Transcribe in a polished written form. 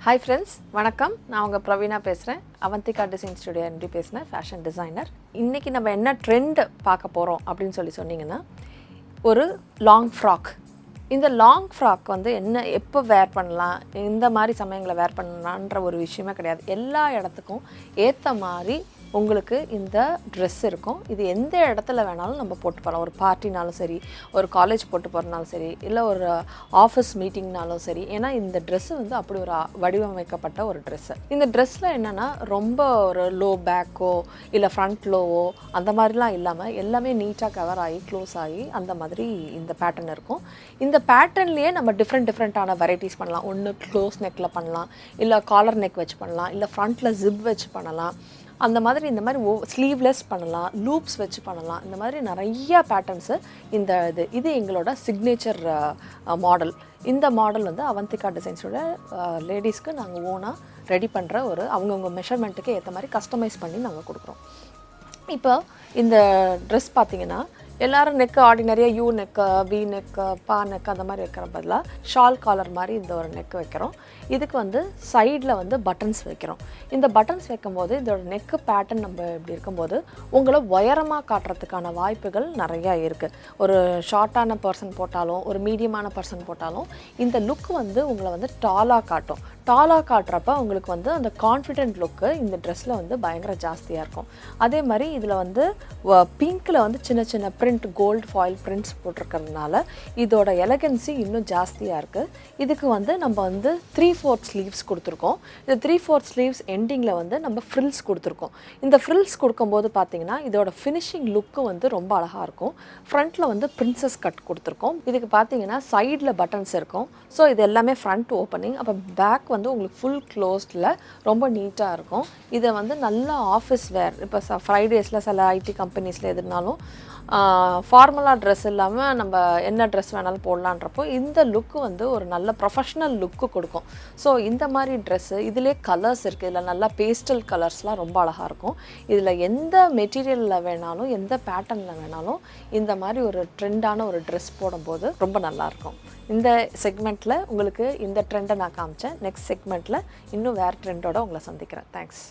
Hi friends, வணக்கம். நான் உங்க பிரவீனா பேசுறேன். அவந்திகா டிசைன் ஸ்டுடியோ MD பேசுறேன், ஃபேஷன் டிசைனர். இன்னைக்கு நம்ம என்ன ட்ரெண்ட் பார்க்க போறோம் அப்படினு சொன்னீங்கன்னா ஒரு லாங் ஃப்ராக். இந்த லாங் ஃப்ராக் வந்து என்ன எப்போ வேர் பண்ணலாம், இந்த மாதிரி சமயங்களை வேர் பண்ணலான்ற ஒரு விஷயமே கிடையாது. எல்லா இடத்துக்கும் ஏற்ற மாதிரி உங்களுக்கு இந்த ட்ரெஸ் இருக்கும். இது எந்த இடத்துல வேணாலும் நம்ம போட்டு போகலாம். ஒரு பார்ட்டினாலும் சரி, ஒரு காலேஜ் போட்டு போகிறனாலும் சரி, இல்லை ஒரு ஆஃபீஸ் மீட்டிங்னாலும் சரி. ஏன்னா இந்த ட்ரெஸ்ஸு வந்து அப்படி ஒரு வடிவமைக்கப்பட்ட ஒரு ட்ரெஸ்ஸு. இந்த ட்ரெஸ்ஸில் என்னென்னா ரொம்ப ஒரு லோ பேக்கோ இல்லை ஃப்ரண்ட் லோவோ அந்த மாதிரிலாம் இல்லாமல் எல்லாமே நீட்டாக கவர் ஆகி க்ளோஸ் ஆகி அந்த மாதிரி இந்த பேட்டர்ன் இருக்கும். இந்த பேட்டர்ன்லேயே நம்ம டிஃப்ரெண்ட்டான வெரைட்டிஸ் பண்ணலாம். ஒன்று க்ளோஸ் நெக்கில் பண்ணலாம், இல்லை காலர் நெக் வச்சு பண்ணலாம், இல்லை ஃப்ரண்ட்டில் ஜிப் வச்சு பண்ணலாம். அந்த மாதிரி இந்த மாதிரி ஸ்லீவ்லெஸ் பண்ணலாம், லூப்ஸ் வச்சு பண்ணலாம். இந்த மாதிரி நிறைய பேட்டர்ன்ஸு இது எங்களோட சிக்னேச்சர் மாடல். இந்த மாடல் வந்து அவந்திகா டிசைன்ஸோட லேடிஸ்க்கு நாங்கள் ஓனாக ரெடி பண்ணுற ஒரு அவங்கவுங்க மெஷர்மெண்ட்டுக்கு ஏற்ற மாதிரி கஸ்டமைஸ் பண்ணி நாங்கள் கொடுக்குறோம். இப்போ இந்த ட்ரெஸ் பார்த்திங்கன்னா எல்லோரும் நெக்கு ஆர்டினரியாக யூ நெக்கு, வி நெக்கு, பா நெக்கு அந்த மாதிரி வைக்கிற பதிலாக ஷால் காலர் மாதிரி இந்த ஒரு நெக்கு வைக்கிறோம். இதுக்கு வந்து சைடில் வந்து பட்டன்ஸ் வைக்கிறோம். இந்த பட்டன்ஸ் வைக்கும்போது இதோட நெக்கு பேட்டர்ன் நம்ம இப்படி இருக்கும்போது உங்களை உயரமாக காட்டுறதுக்கான வாய்ப்புகள் நிறையா இருக்குது. ஒரு ஷார்ட்டான பர்சன் போட்டாலும், ஒரு மீடியமான பர்சன் போட்டாலும் இந்த லுக் வந்து உங்களை வந்து டாலாக காட்டும். டாலாக காட்டுறப்ப உங்களுக்கு வந்து அந்த கான்ஃபிடென்ட் லுக்கு இந்த ட்ரெஸ்ஸில் வந்து பயங்கர ஜாஸ்தியாக இருக்கும். அதே மாதிரி இதில் வந்து பிங்க்கில் வந்து சின்ன சின்ன பிரிண்ட், கோல்டு ஃபாயில் பிரிண்ட்ஸ் போட்டிருக்கிறதுனால இதோட எலகன்சி இன்னும் ஜாஸ்தியாக இருக்குது. இதுக்கு வந்து நம்ம வந்து 3/4 ஸ்லீவ்ஸ் கொடுத்துருக்கோம். இந்த 3/4 ஸ்லீவ்ஸ் எண்டிங்கில் வந்து நம்ம ஃப்ரில்ஸ் கொடுத்துருக்கோம். இந்த ஃப்ரில்ஸ் கொடுக்கும்போது பார்த்திங்கன்னா இதோட ஃபினிஷிங் லுக்கு வந்து ரொம்ப அழகாக இருக்கும். ஃப்ரண்ட்டில் வந்து பிரின்சஸ் கட் கொடுத்துருக்கோம். இதுக்கு பார்த்திங்கன்னா சைடில் பட்டன்ஸ் இருக்கும். ஸோ இது எல்லாமே ஃப்ரண்ட் ஓப்பனிங். அப்போ பேக் வந்து உங்களுக்கு ஃபுல் க்ளோஸ்டில் ரொம்ப நீட்டாக இருக்கும். இதை வந்து நல்லா ஆஃபீஸ் வேர், இப்போ ஃப்ரைடேஸில் சில ஐடி கம்பெனிஸில் எதுனாலும் ஃபார்மலாக ட்ரெஸ் இல்லாமல் நம்ம என்ன ட்ரெஸ் வேணாலும் போடலான்றப்போ இந்த லுக்கு வந்து ஒரு நல்ல ப்ரொஃபஷ்னல் லுக்கு கொடுக்கும். ஸோ இந்த மாதிரி ட்ரெஸ்ஸு இதிலே கலர்ஸ் இருக்குது. இதில் நல்லா பேஸ்டல் கலர்ஸ்லாம் ரொம்ப அழகாக இருக்கும். இதில் எந்த மெட்டீரியலில் வேணாலும், எந்த பேட்டர்னில் வேணாலும் இந்த மாதிரி ஒரு ட்ரெண்டான ஒரு ட்ரெஸ் போடும்போது ரொம்ப நல்லாயிருக்கும். இந்த செக்மெண்ட்டில் உங்களுக்கு இந்த ட்ரெண்டை நான் காமிச்சேன். நெக்ஸ்ட் செக்மெண்ட்டில் இன்னும் வேறு ட்ரெண்டோடு உங்களை சந்திக்கிறேன். தேங்க்ஸ்.